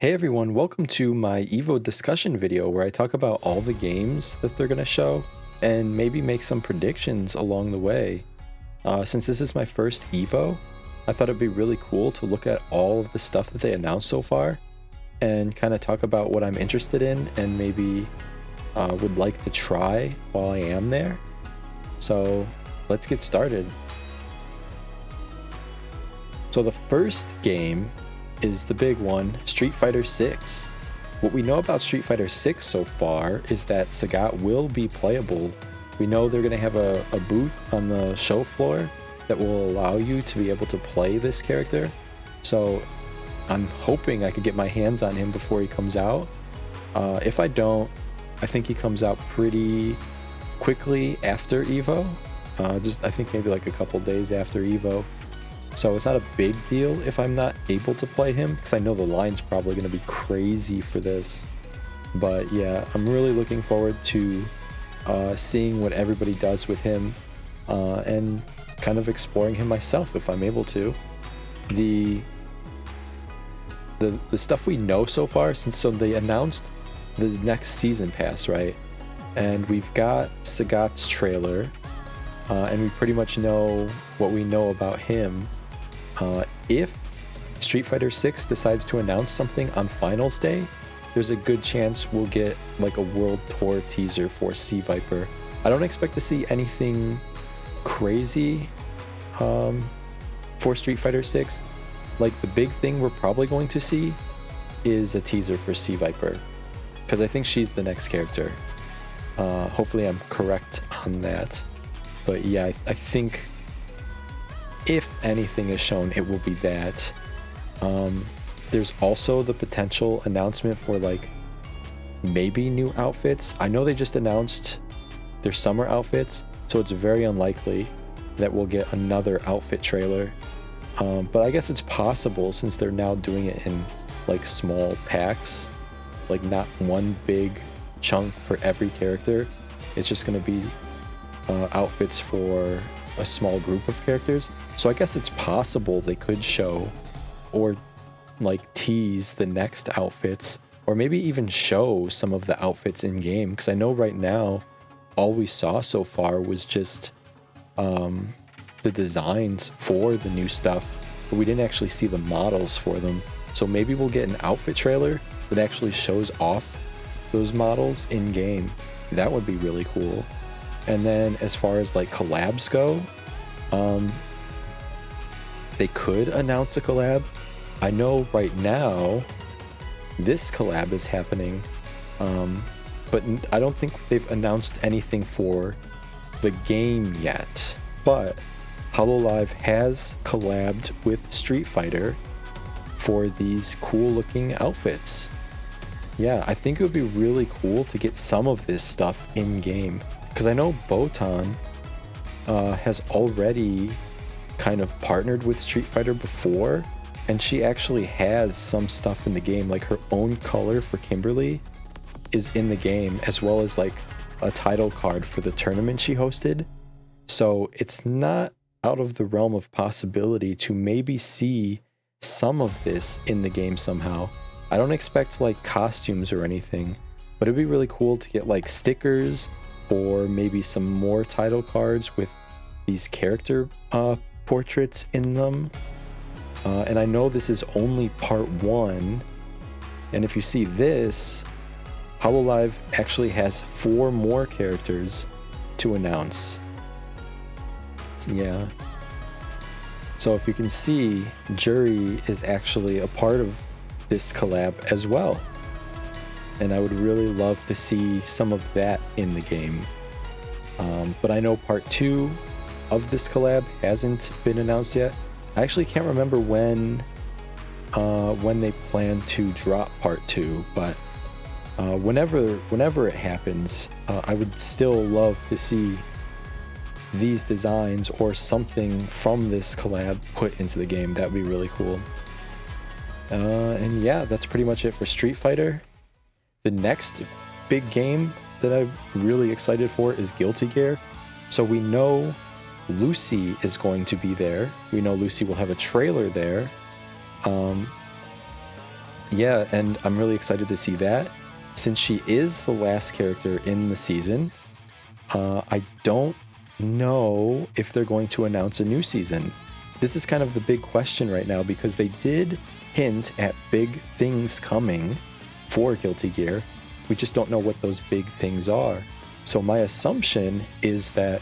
Hey everyone, welcome to my EVO discussion video where I talk about all the games that they're going to show and maybe make some predictions along the way. Since this is my first EVO, I thought it'd be really cool to look at all of the stuff that they announced so far and kind of talk about what I'm interested in and maybe would like to try while I am there. So let's get started. So the first game is the big one, Street Fighter 6. What we know about Street Fighter 6 so far is that Sagat will be playable. We know they're going to have a booth on the show floor that will allow you to be able to play this character. So I'm hoping I could get my hands on him before he comes out. If I don't, I think he comes out pretty quickly after EVO. I think maybe like a couple days after EVO. So it's not a big deal if I'm not able to play him, because I know the line's probably going to be crazy for this. But yeah, I'm really looking forward to seeing what everybody does with him and kind of exploring him myself if I'm able to. The stuff we know so far, so they announced the next season pass, right? And we've got Sagat's trailer, and we pretty much know what we know about him. If Street Fighter 6 decides to announce something on Finals Day, there's a good chance we'll get like a World Tour teaser for Sea Viper. I don't expect to see anything crazy for Street Fighter 6. Like the big thing we're probably going to see is a teaser for Sea Viper, because I think she's the next character. Hopefully I'm correct on that. But yeah, I think if anything is shown, it will be that. There's also the potential announcement for like maybe new outfits. I know they just announced their summer outfits, so it's very unlikely that we'll get another outfit trailer. But I guess it's possible since they're now doing it in like small packs, like not one big chunk for every character. It's just going to be outfits for a small group of characters. So I guess it's possible they could show or like tease the next outfits, or maybe even show some of the outfits in game, because I know right now all we saw so far was just the designs for the new stuff, but we didn't actually see the models for them. So maybe we'll get an outfit trailer that actually shows off those models in game. That would be really cool. And then as far as like collabs go, they could announce a collab. I know right now this collab is happening, but I don't think they've announced anything for the game yet. But Hololive has collabed with Street Fighter for these cool looking outfits. Yeah, I think it would be really cool to get some of this stuff in game, because I know Botan has already kind of partnered with Street Fighter before, and she actually has some stuff in the game, like her own color for Kimberly is in the game, as well as like a title card for the tournament she hosted. So it's not out of the realm of possibility to maybe see some of this in the game somehow. I don't expect like costumes or anything, but it'd be really cool to get like stickers or maybe some more title cards with these character portraits in them. And I know this is only part 1, and if you see this, Hololive actually has 4 more characters to announce. Yeah. So if you can see, Jury is actually a part of this collab as well. And I would really love to see some of that in the game. But I know part 2 of this collab hasn't been announced yet. I actually can't remember when they plan to drop part 2, but whenever it happens, I would still love to see these designs or something from this collab put into the game. That would be really cool. And yeah, that's pretty much it for Street Fighter. The next big game that I'm really excited for is Guilty Gear. So we know Lucy is going to be there. We know Lucy will have a trailer there. Yeah, and I'm really excited to see that. Since she is the last character in the season, I don't know if they're going to announce a new season. This is kind of the big question right now because they did hint at big things coming for Guilty Gear. We just don't know what those big things are. So my assumption is that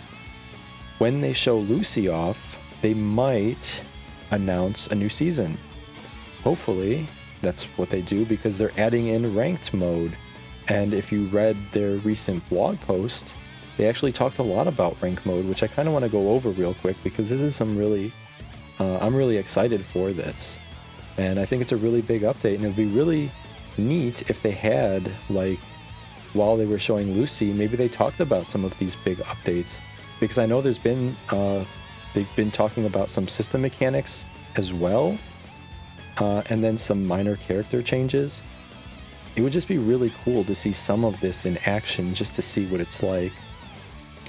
when they show Lucy off, they might announce a new season. Hopefully that's what they do because they're adding in ranked mode. And if you read their recent blog post, they actually talked a lot about rank mode, which I kind of want to go over real quick because this is some really, I'm really excited for this. And I think it's a really big update, and it would be really neat if they had, like, while they were showing Lucy, maybe they talked about some of these big updates. Because I know there's been, they've been talking about some system mechanics as well, and then some minor character changes. It would just be really cool to see some of this in action, just to see what it's like.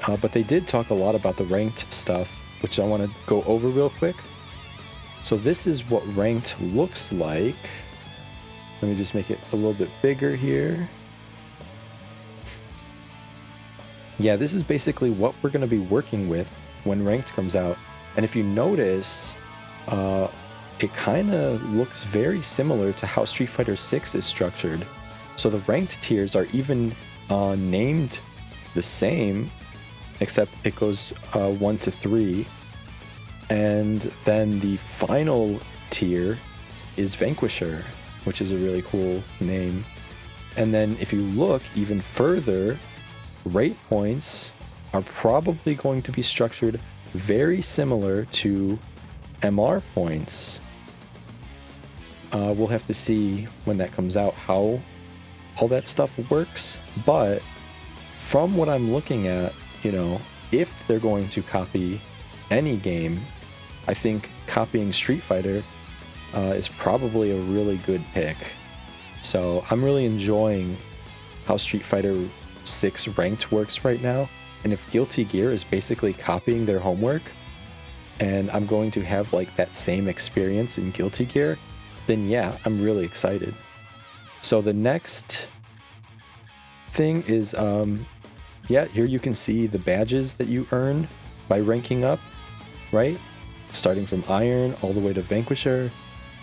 But they did talk a lot about the ranked stuff, which I want to go over real quick. So this is what ranked looks like. Let me just make it a little bit bigger here. Yeah, this is basically what we're going to be working with when ranked comes out. And if you notice, it kind of looks very similar to how Street Fighter 6 is structured. So the ranked tiers are even named the same, except it goes 1 to 3. And then the final tier is Vanquisher, which is a really cool name. And then if you look even further, rate points are probably going to be structured very similar to MR points. We'll have to see when that comes out how all that stuff works, but from what I'm looking at, you know, if they're going to copy any game, I think copying Street Fighter is probably a really good pick. So I'm really enjoying how Street Fighter 6 ranked works right now, and if Guilty Gear is basically copying their homework and I'm going to have like that same experience in Guilty Gear, then yeah, I'm really excited. So the next thing is yeah, here you can see the badges that you earn by ranking up, right? Starting from Iron all the way to Vanquisher,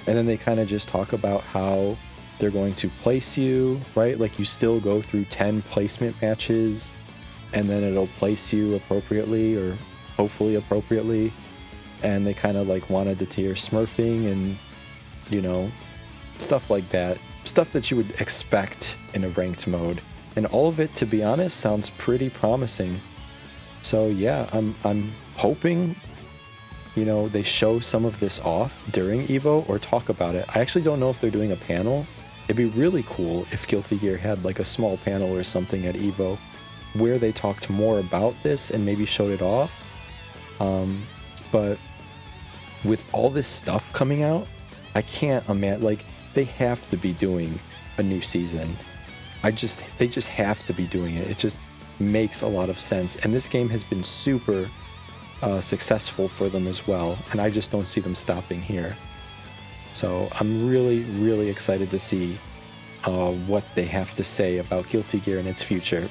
and then they kind of just talk about how they're going to place you, right? Like you still go through 10 placement matches, and then it'll place you appropriately, or hopefully appropriately. And they kind of like wanted to tier smurfing and, you know, stuff like that. Stuff that you would expect in a ranked mode. And all of it, to be honest, sounds pretty promising. So yeah, I'm hoping, you know, they show some of this off during EVO or talk about it. I actually don't know if they're doing a panel. It'd be really cool if Guilty Gear had like a small panel or something at EVO where they talked more about this and maybe showed it off. But with all this stuff coming out, I can't imagine, like, they have to be doing a new season. They just have to be doing it. It just makes a lot of sense. And this game has been super successful for them as well, and I just don't see them stopping here. So I'm really, really excited to see what they have to say about Guilty Gear and its future.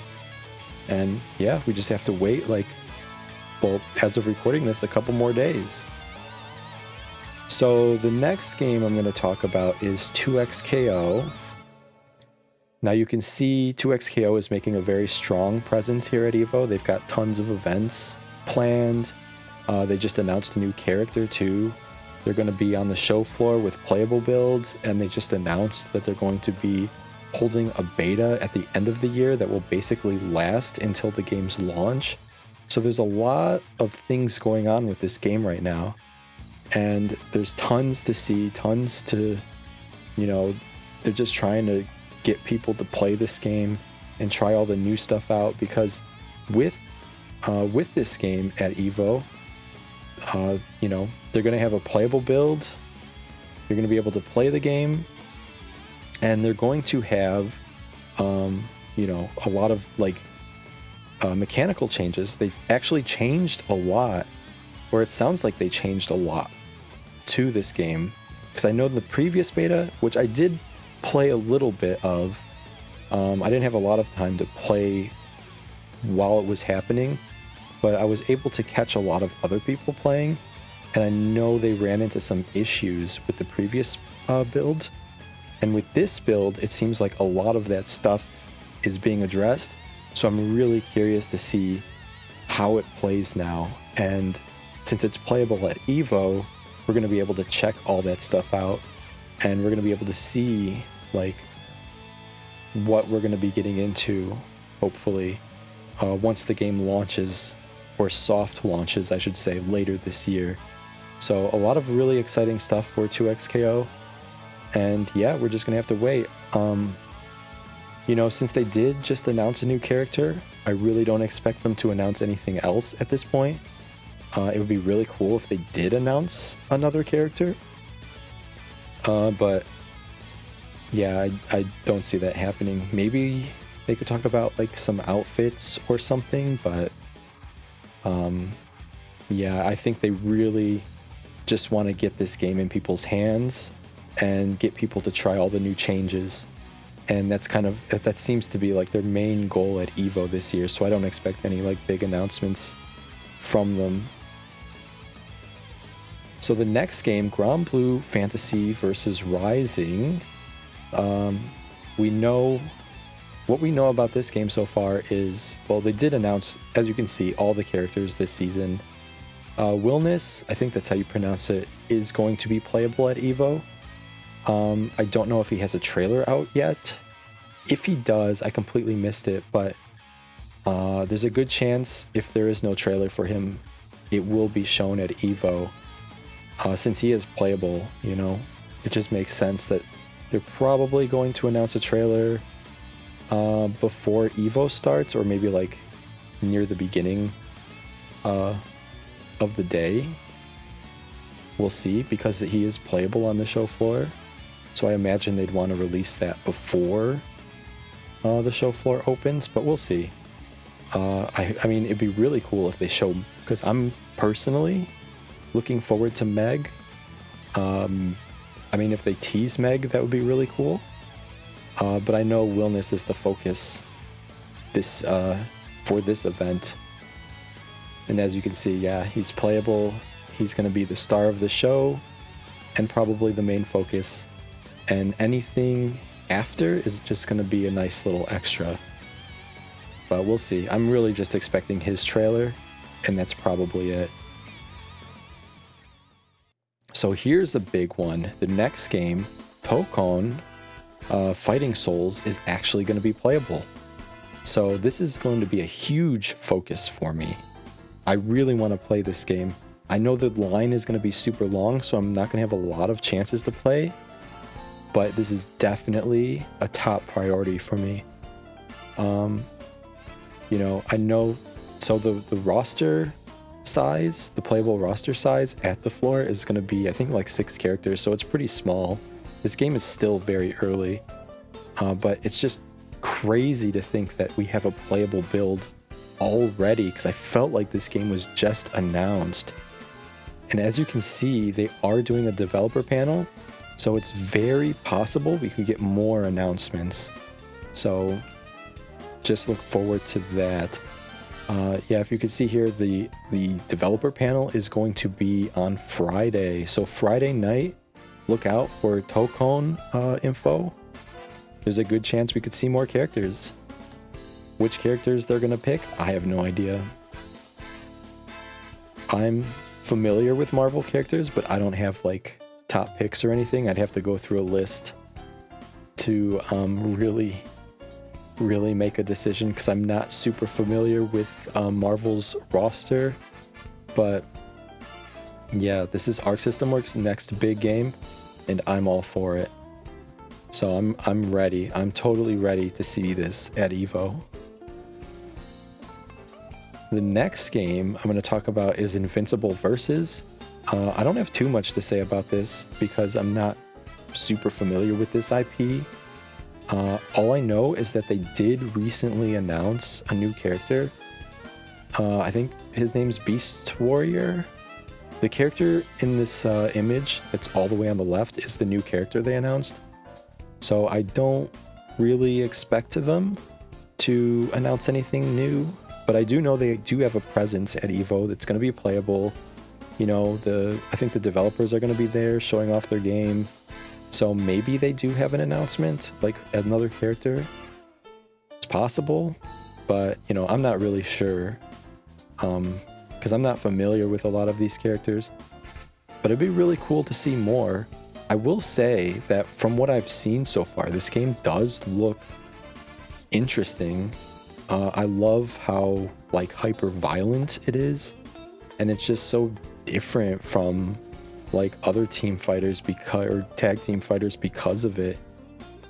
And yeah, we just have to wait, like, well, as of recording this, a couple more days. So the next game I'm going to talk about is 2XKO. Now you can see 2XKO is making a very strong presence here at EVO. They've got tons of events planned. They just announced a new character too. They're going to be on the show floor with playable builds, and they just announced that they're going to be holding a beta at the end of the year that will basically last until the game's launch. So there's a lot of things going on with this game right now, and there's tons to see, tons to, you know, they're just trying to get people to play this game and try all the new stuff out, because with this game at EVO, you know, they're going to have a playable build, you're going to be able to play the game, and they're going to have, you know, a lot of like mechanical changes. They've actually changed a lot, or it sounds like they changed a lot to this game, because I know in the previous beta, which I did play a little bit of. I didn't have a lot of time to play while it was happening, but I was able to catch a lot of other people playing, and I know they ran into some issues with the previous build. And with this build, it seems like a lot of that stuff is being addressed. So I'm really curious to see how it plays now. And since it's playable at EVO, we're going to be able to check all that stuff out. And we're going to be able to see like what we're going to be getting into, hopefully, once the game launches, or soft launches, I should say, later this year. So a lot of really exciting stuff for 2XKO. And yeah, we're just gonna have to wait. You know, since they did just announce a new character, I really don't expect them to announce anything else at this point. It would be really cool if they did announce another character. But yeah, I don't see that happening. Maybe they could talk about like some outfits or something, but yeah, I think they really just want to get this game in people's hands and get people to try all the new changes. And that's kind of, that seems to be like their main goal at EVO this year. So I don't expect any like big announcements from them. So the next game, Granblue Fantasy versus Rising. We know, what we know about this game so far is, well, they did announce, as you can see, all the characters this season. Wilness, I think that's how you pronounce it, is going to be playable at EVO. I don't know if he has a trailer out yet. If he does, I completely missed it, but there's a good chance if there is no trailer for him, it will be shown at EVO. Since he is playable, you know, it just makes sense that they're probably going to announce a trailer before EVO starts, or maybe like near the beginning of the day. We'll see, because he is playable on the show floor. So I imagine they'd want to release that before the show floor opens, but we'll see. I mean, it'd be really cool if they show, because I'm personally looking forward to Meg. I mean, if they tease Meg, that would be really cool. But I know Wilness is the focus this for this event. And as you can see, yeah, he's playable. He's going to be the star of the show and probably the main focus. And anything after is just going to be a nice little extra. But we'll see. I'm really just expecting his trailer, and that's probably it. So here's a big one. The next game, Tokon, Fighting Souls, is actually going to be playable. So this is going to be a huge focus for me. I really want to play this game. I know the line is going to be super long, so I'm not going to have a lot of chances to play. But this is definitely a top priority for me. You know, I know, so the roster size, the playable roster size at the floor is going to be, I think, like 6 characters, so it's pretty small. This game is still very early, but it's just crazy to think that we have a playable build already, because I felt like this game was just announced. And as you can see, they are doing a developer panel, so it's very possible we could get more announcements. So just look forward to that. Yeah, if you can see here, the developer panel is going to be on Friday. So Friday night, look out for Tokon info. There's a good chance we could see more characters. Which characters they're going to pick, I have no idea. I'm familiar with Marvel characters, but I don't have like top picks or anything. I'd have to go through a list to really make a decision, because I'm not super familiar with Marvel's roster. But yeah, this is Arc System Works' next big game, and I'm all for it. So I'm ready. I'm totally ready to see this at EVO. The next game I'm going to talk about is Invincible Versus. I don't have too much to say about this because I'm not super familiar with this IP. All I know is that they did recently announce a new character. I think his name's Beast Warrior. The character in this image that's all the way on the left is the new character they announced. So I don't really expect them to announce anything new, but I do know they do have a presence at EVO that's going to be playable. You know, I think the developers are going to be there showing off their game. So maybe they do have an announcement, like another character. It's possible, but, you know, I'm not really sure. Because I'm not familiar with a lot of these characters. But it'd be really cool to see more. I will say that from what I've seen so far, this game does look interesting. I love how, like, hyper violent it is. And it's just so different from like other team fighters or tag team fighters because of it.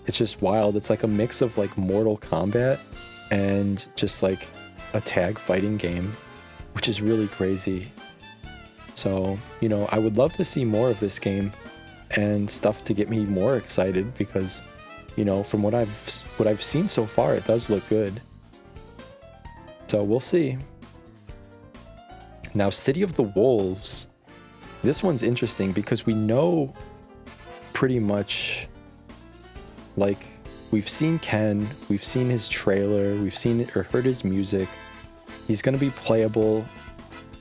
It's just wild. It's like a mix of like Mortal Kombat and just like a tag fighting game, which is really crazy. So, you know, I would love to see more of this game and stuff to get me more excited because, you know, from what I've seen so far, it does look good. So we'll see. Now, City of the Wolves. This one's interesting because we know pretty much, like, we've seen Ken, we've seen his trailer, we've seen it or heard his music. He's going to be playable.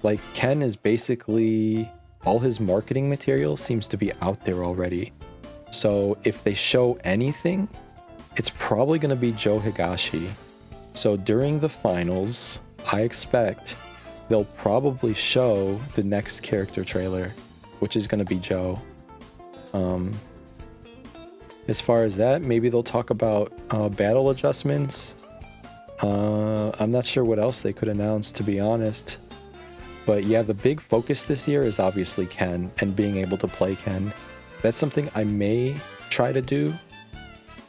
Like, Ken is basically, all his marketing material seems to be out there already. So if they show anything, it's probably going to be Joe Higashi. So during the finals, I expect they'll probably show the next character trailer, which is going to be Joe. As far as that, maybe they'll talk about battle adjustments. I'm not sure what else they could announce, to be honest. But yeah, the big focus this year is obviously Ken and being able to play Ken. That's something I may try to do.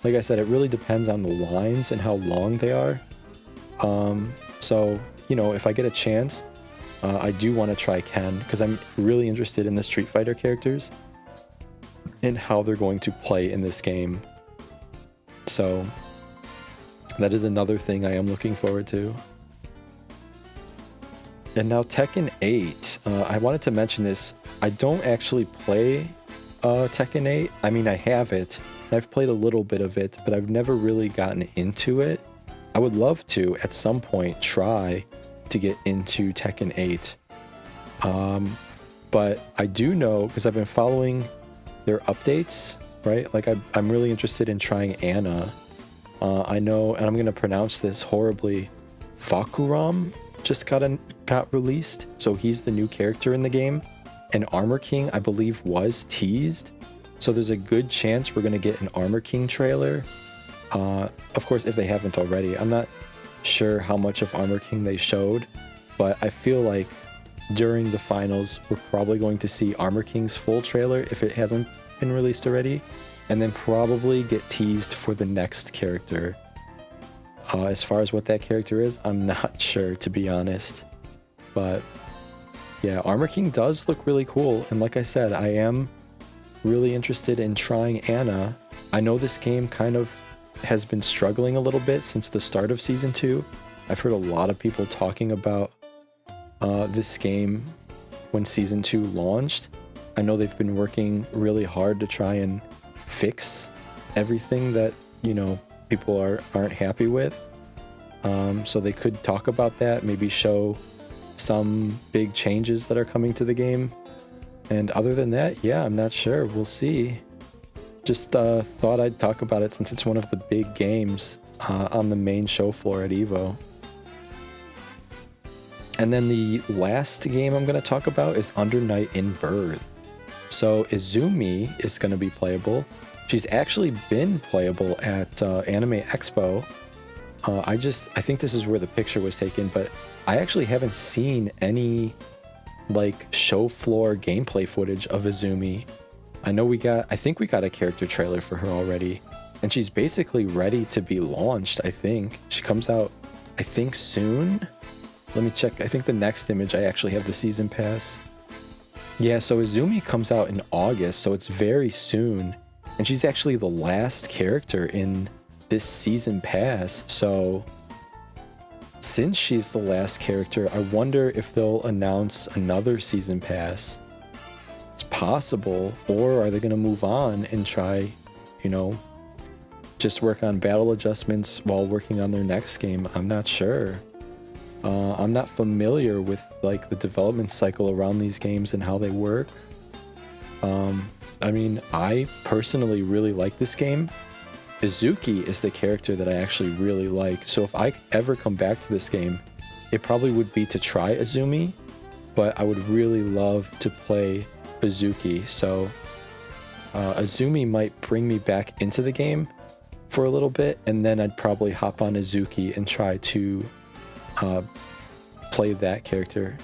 Like I said, it really depends on the lines and how long they are. So, you know, if I get a chance, I do want to try Ken because I'm really interested in the Street Fighter characters and how they're going to play in this game. So that is another thing I am looking forward to. And now Tekken 8. I wanted to mention this. I don't actually play Tekken 8. I mean, I have it. And I've played a little bit of it, but I've never really gotten into it. I would love to, at some point, try to get into Tekken 8. But I do know, because I've been following their updates, right? Like, I'm really interested in trying Anna. I know, and I'm going to pronounce this horribly, Fakuram just got released. So he's the new character in the game. And Armor King, I believe, was teased. So there's a good chance we're going to get an Armor King trailer. Of course, if they haven't already. I'm not sure how much of Armor King they showed, but I feel like during the finals, we're probably going to see Armor King's full trailer if it hasn't been released already, and then probably get teased for the next character. As far as what that character is, I'm not sure, to be honest. But yeah, Armor King does look really cool, and like I said, I am really interested in trying Anna. I know this game kind of has been struggling a little bit since the start of Season 2. I've heard a lot of people talking about this game when Season 2 launched. I know they've been working really hard to try and fix everything that, you know, people aren't happy with. So they could talk about that, maybe show some big changes that are coming to the game. And other than that, yeah, I'm not sure. We'll see. Just thought I'd talk about it since it's one of the big games on the main show floor at EVO. And then the last game I'm going to talk about is Under Night in Birth. So Izumi is going to be playable. She's actually been playable at Anime Expo. I think this is where the picture was taken, but I actually haven't seen any like show floor gameplay footage of Izumi. I think we got a character trailer for her already, and she's basically ready to be launched. I think she comes out, I think, soon. Let me check. I think the next image I actually have the season pass. Yeah, so Izumi comes out in August, so it's very soon, and she's actually the last character in this season pass. So since she's the last character, I wonder if they'll announce another season pass. It's possible, or are they going to move on and try, you know, just work on battle adjustments while working on their next game. I'm not sure. I'm not familiar with like the development cycle around these games and how they work. I mean, I personally really like this game. Izuki is the character that I actually really like. So if I ever come back to this game, it probably would be to try Azumi, but I would really love to play Izuki. So Azumi might bring me back into the game for a little bit, and then I'd probably hop on Izuki and try to play that character,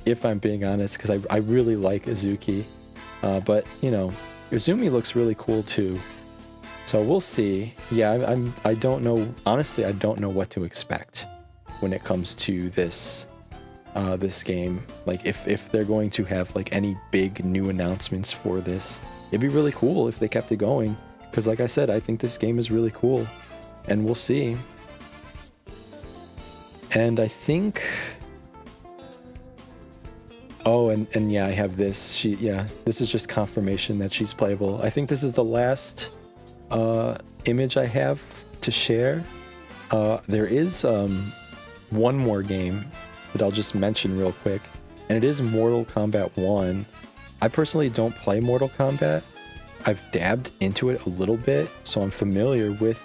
if I'm being honest, because I really like Izuki. But, you know, Azumi looks really cool too. So we'll see. Yeah, I don't know. Honestly, I don't know what to expect when it comes to this this game. Like, if they're going to have like any big new announcements for this, it'd be really cool if they kept it going. Because like I said, I think this game is really cool, and we'll see. And I think, oh, and yeah, I have this. This is just confirmation that she's playable. I think this is the last image I have to share. There is one more game that I'll just mention real quick, and it is Mortal Kombat 1. I personally don't play Mortal Kombat. I've dabbed into it a little bit, so I'm familiar with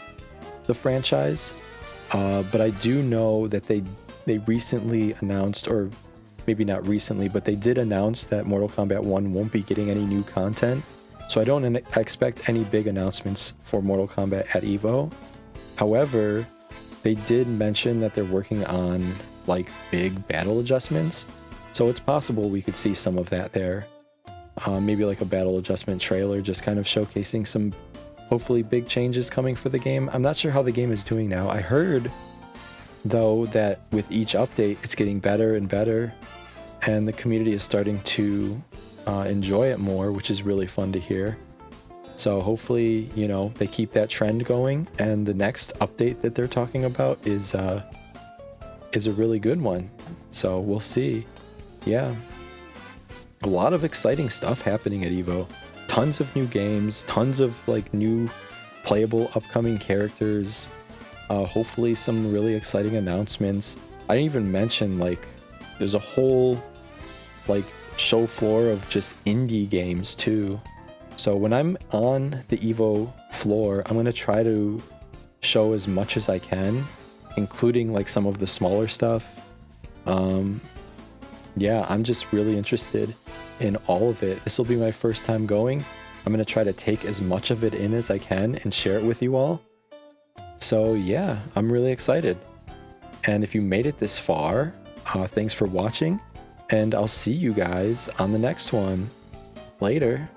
the franchise. But I do know that they recently announced, or maybe not recently, but they did announce that Mortal Kombat 1 won't be getting any new content. So I don't expect any big announcements for Mortal Kombat at EVO. However, they did mention that they're working on like big battle adjustments. So it's possible we could see some of that there. Maybe like a battle adjustment trailer, just kind of showcasing some hopefully big changes coming for the game. I'm not sure how the game is doing now. I heard, though, that with each update, it's getting better and better, and the community is starting to enjoy it more, which is really fun to hear. So hopefully, you know, they keep that trend going, and the next update that they're talking about is a really good one. So we'll see. Yeah. A lot of exciting stuff happening at EVO. Tons of new games, tons of like new playable upcoming characters. Hopefully some really exciting announcements. I didn't even mention like there's a whole like show floor of just indie games too. So when I'm on the EVO floor, I'm going to try to show as much as I can, including like some of the smaller stuff. Yeah, I'm just really interested in all of it. This will be my first time going. I'm going to try to take as much of it in as I can and share it with you all. So yeah, I'm really excited. And if you made it this far, thanks for watching, and I'll see you guys on the next one. Later.